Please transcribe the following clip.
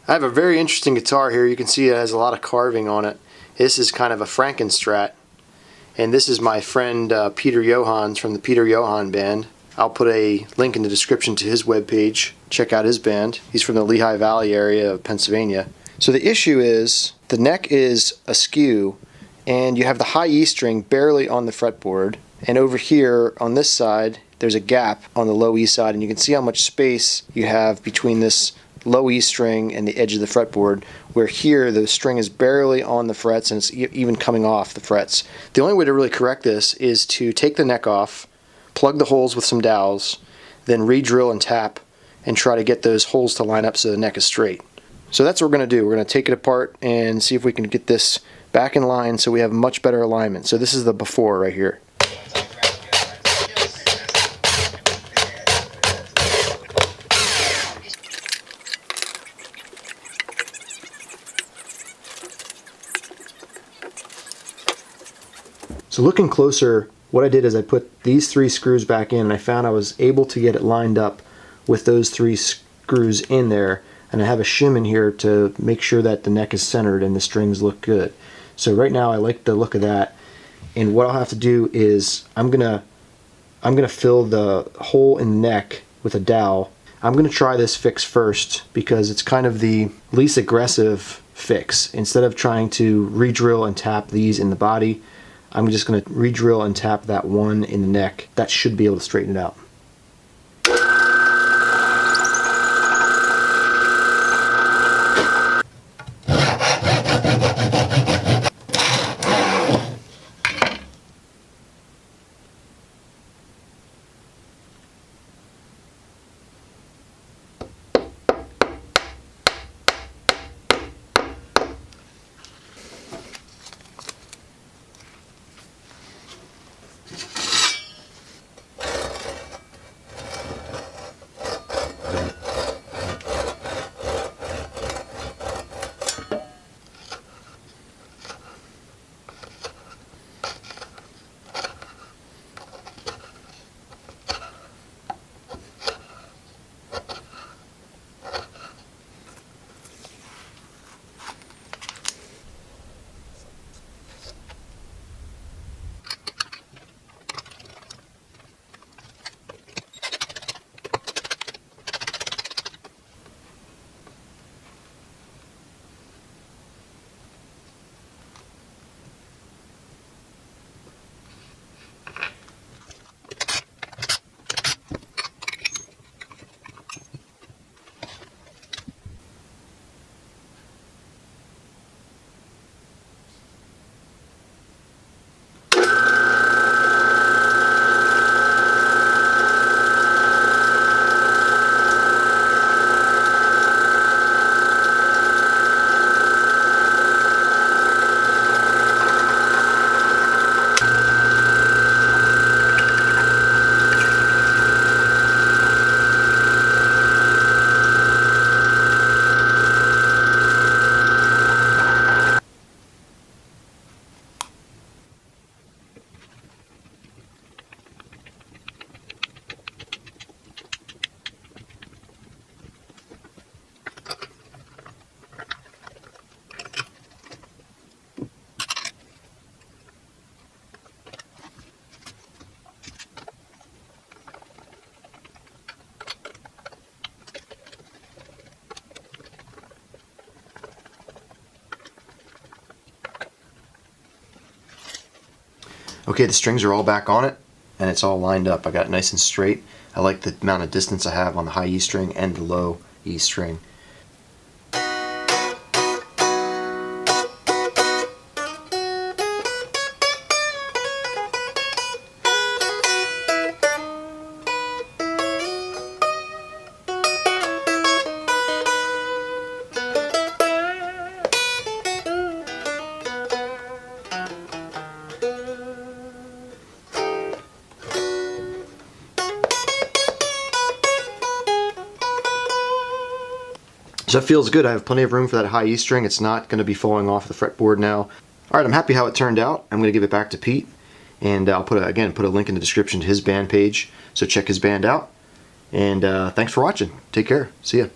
I have a very interesting guitar here. You can see it has a lot of carving on it. This is kind of a Frankenstrat, and this is my friend Peter Johans from the Peter Johan Band. I'll put a link in the description to his webpage. Check out his band. He's from the Lehigh Valley area of Pennsylvania. So the issue is the neck is askew, and you have the high E string barely on the fretboard, and over here on this side there's a gap on the low E side, and you can see how much space you have between this low E string and the edge of the fretboard, where here the string is barely on the frets and it's even coming off the frets. The only way to really correct this is to take the neck off, plug the holes with some dowels, then re-drill and tap and try to get those holes to line up so the neck is straight. So that's what we're going to do. We're going to take it apart and see if we can get this back in line so we have much better alignment. So this is the before right here. So looking closer, what I did is I put these 3 screws back in, and I found I was able to get it lined up with those 3 screws in there, and I have a shim in here to make sure that the neck is centered and the strings look good. So right now I like the look of that, and what I'll have to do is I'm gonna fill the hole in the neck with a dowel. I'm gonna try this fix first because it's kind of the least aggressive fix. Instead of trying to re-drill and tap these in the body, I'm just going to re-drill and tap that one in the neck. That should be able to straighten it out. Okay, the strings are all back on it, and it's all lined up. I got it nice and straight. I like the amount of distance I have on the high E string and the low E string. So that feels good. I have plenty of room for that high E string. It's not going to be falling off the fretboard now. Alright, I'm happy how it turned out. I'm going to give it back to Pete, and I'll put a link in the description to his band page, so check his band out. And thanks for watching. Take care. See ya.